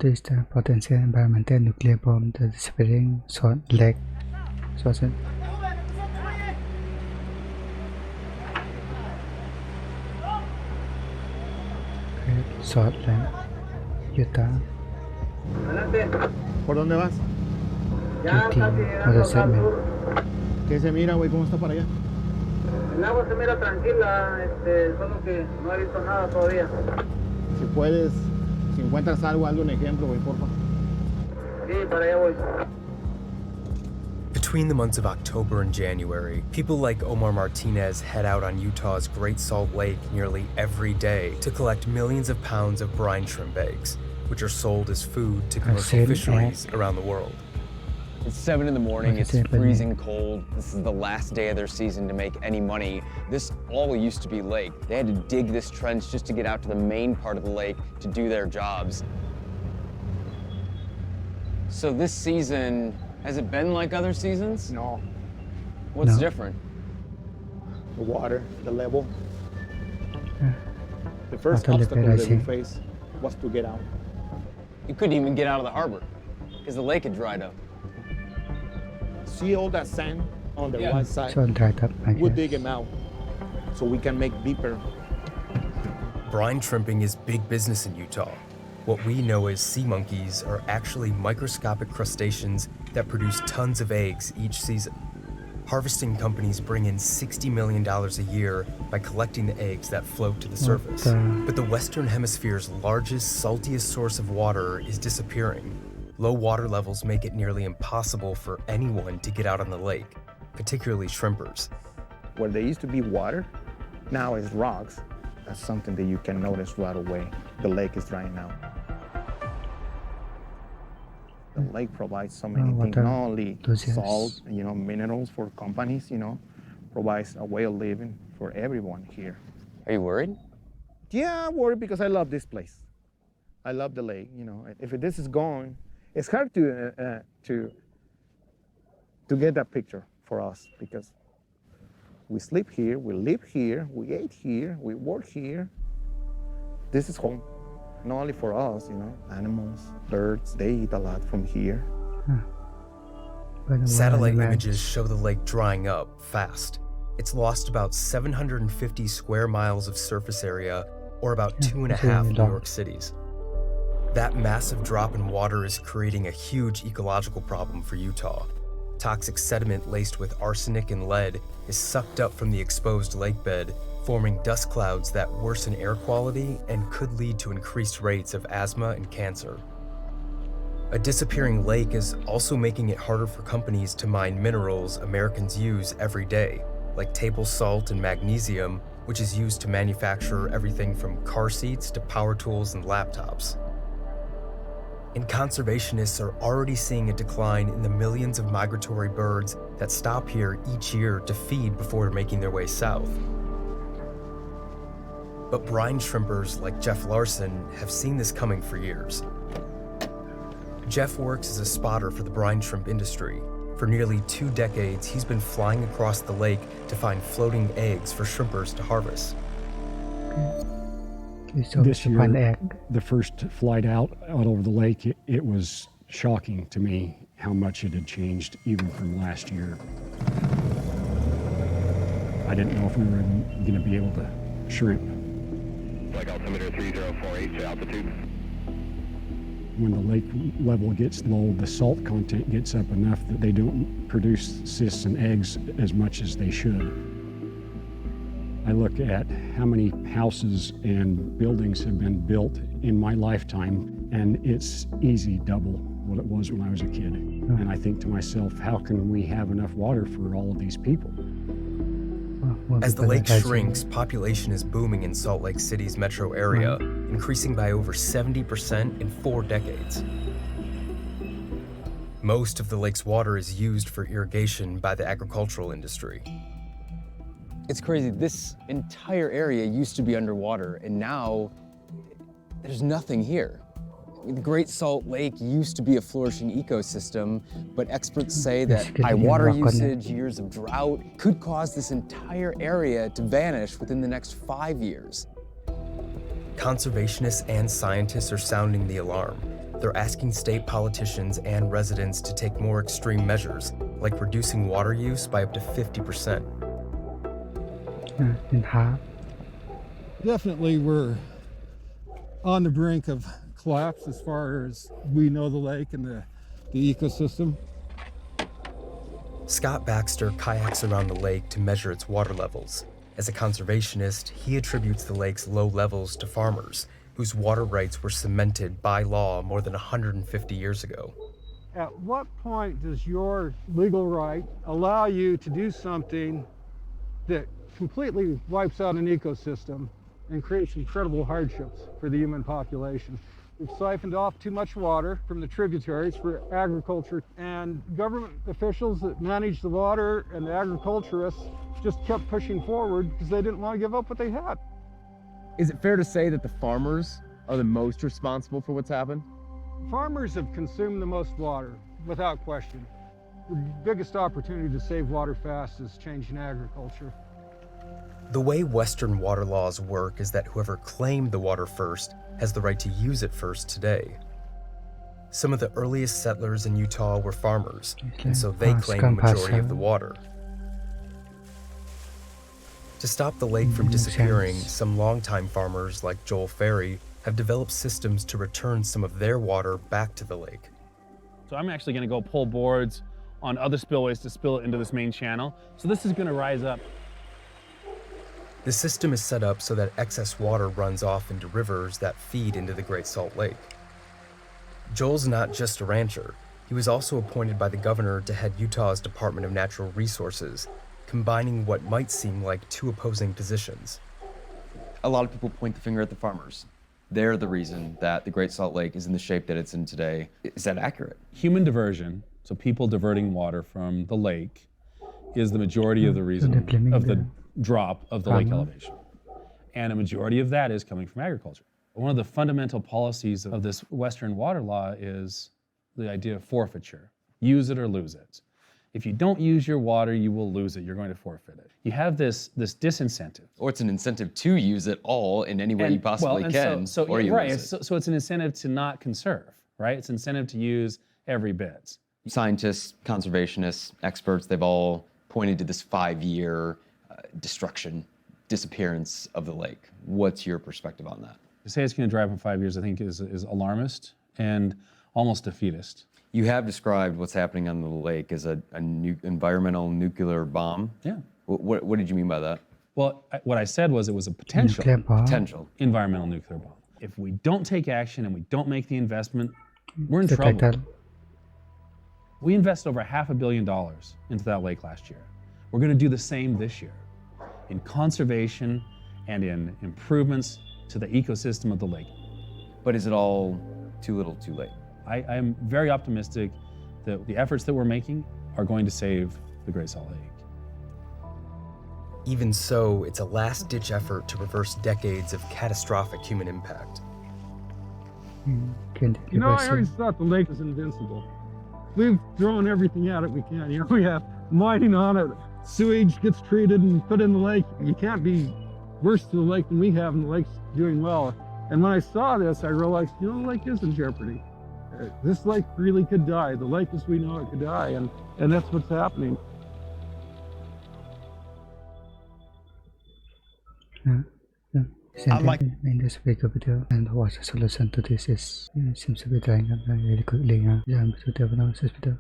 This is the potential environmental nuclear bomb that is spreading Salt Lake. Sources. Salt Lake, Utah. ¿Por dónde vas? UT, other segment. ¿Qué se mira, güey? ¿Cómo está para allá? El agua se mira tranquila, solo que no he visto nada todavía. Si puedes, si encuentras algo en ejemplo, güey, porfa. Sí, para allá voy. Between the months of October and January, people like Omar Martinez head out on Utah's Great Salt Lake nearly every day to collect millions of pounds of brine shrimp eggs, which are sold as food to commercial fisheries around the world. It's 7 in the morning, it's freezing cold. This is the last day of their season to make any money. This all used to be lake. They had to dig this trench just to get out to the main part of the lake to do their jobs. So this season, has it been like other seasons? No. What's different? The water, the level. Yeah. The first Water obstacle level, that I we see. faced was to get out. You couldn't even get out of the harbor because the lake had dried up. See all that sand on the right side? So dried up, I We'll guess. dig them out so we can make deeper. Brine shrimping is big business in Utah. What we know as sea monkeys are actually microscopic crustaceans that produce tons of eggs each season. Harvesting companies bring in $60 million a year by collecting the eggs that float to the surface. But the Western Hemisphere's largest, saltiest source of water is disappearing. Low water levels make it nearly impossible for anyone to get out on the lake, particularly shrimpers. Where there used to be water, now is rocks. That's something that you can notice right away. The lake is drying out. The lake provides so many things, not only salt, minerals for companies, provides a way of living for everyone here. Are you worried? Yeah, I'm worried because I love this place. I love the lake, If this is gone, it's hard to get that picture for us because we sleep here, we live here, we ate here, we work here. This is home, not only for us, Animals, birds, they eat a lot from here. Satellite images show the lake drying up fast. It's lost about 750 square miles of surface area, or about 2.5 New York cities. That massive drop in water is creating a huge ecological problem for Utah. Toxic sediment laced with arsenic and lead is sucked up from the exposed lake bed, forming dust clouds that worsen air quality and could lead to increased rates of asthma and cancer. A disappearing lake is also making it harder for companies to mine minerals Americans use every day, like table salt and magnesium, which is used to manufacture everything from car seats to power tools and laptops. And conservationists are already seeing a decline in the millions of migratory birds that stop here each year to feed before making their way south. But brine shrimpers like Jeff Larson have seen this coming for years. Jeff works as a spotter for the brine shrimp industry. For nearly 2 decades, he's been flying across the lake to find floating eggs for shrimpers to harvest. This year, the first flight out over the lake, it was shocking to me how much it had changed even from last year. I didn't know if we were going to be able to shrimp. Flight altimeter 3048 to altitude. When the lake level gets low, the salt content gets up enough that they don't produce cysts and eggs as much as they should. I look at how many houses and buildings have been built in my lifetime, and it's easy double what it was when I was a kid. And I think to myself, how can we have enough water for all of these people? As the lake shrinks, population is booming in Salt Lake City's metro area, increasing by over 70% in 4 decades. Most of the lake's water is used for irrigation by the agricultural industry. It's crazy. This entire area used to be underwater, and now there's nothing here. The Great Salt Lake used to be a flourishing ecosystem, but experts say that high water usage, years of drought, could cause this entire area to vanish within the next 5 years. Conservationists and scientists are sounding the alarm. they're asking state politicians and residents to take more extreme measures, like reducing water use by up to 50%. In half. Definitely we're on the brink of collapse as far as we know the lake and the ecosystem. Scott Baxter kayaks around the lake to measure its water levels. As a conservationist, he attributes the lake's low levels to farmers, whose water rights were cemented by law more than 150 years ago. At what point does your legal right allow you to do something that completely wipes out an ecosystem and creates incredible hardships for the human population? We've siphoned off too much water from the tributaries for agriculture, and government officials that manage the water and the agriculturists just kept pushing forward because they didn't want to give up what they had. Is it fair to say that the farmers are the most responsible for what's happened? Farmers have consumed the most water, without question. The biggest opportunity to save water fast is changing agriculture. The way Western water laws work is that whoever claimed the water first has the right to use it first today. Some of the earliest settlers in Utah were farmers, and so they claim the majority of the water. To stop the lake from disappearing, some longtime farmers like Joel Ferry have developed systems to return some of their water back to the lake. So I'm actually going to go pull boards on other spillways to spill it into this main channel. So this is going to rise up. The system is set up so that excess water runs off into rivers that feed into the Great Salt Lake. Joel's not just a rancher. He was also appointed by the governor to head Utah's Department of Natural Resources, combining what might seem like two opposing positions. A lot of people point the finger at the farmers. They're the reason that the Great Salt Lake is in the shape that it's in today. Is that accurate? Human diversion, so people diverting water from the lake, is the majority of the reason of the drop of the lake elevation. And a majority of that is coming from agriculture. One of the fundamental policies of this Western water law is the idea of forfeiture. Use it or lose it. If you don't use your water, you will lose it. You're going to forfeit it. You have this disincentive. Or it's an incentive to use it all in any way you possibly can, or you lose it. So it's an incentive to not conserve, right? It's an incentive to use every bit. Scientists, conservationists, experts, they've all pointed to this 5-year destruction, disappearance of the lake. What's your perspective on that? To say it's going to dry up in 5 years, I think is alarmist and almost defeatist. You have described what's happening on the lake as an environmental nuclear bomb. Yeah. What did you mean by that? Well, what I said was it was a potential environmental nuclear bomb. If we don't take action and we don't make the investment, we're in trouble. We invested over $500 million into that lake last year. We're going to do the same this year in conservation and in improvements to the ecosystem of the lake. But is it all too little, too late? I am very optimistic that the efforts that we're making are going to save the Great Salt Lake. Even so, it's a last-ditch effort to reverse decades of catastrophic human impact. You know, I always thought the lake was invincible. We've thrown everything at it we can. You know, we have mining on it, sewage gets treated and put in the lake. You can't be worse to the lake than we have, and the lake's doing well. And when I saw this, I realized, you know, the lake is in jeopardy. This lake really could die. The lake as we know it could die, and that's what's happening. In this video and what's the solution to this is seems to be drying up very quickly. Yeah, I'm to develop this video.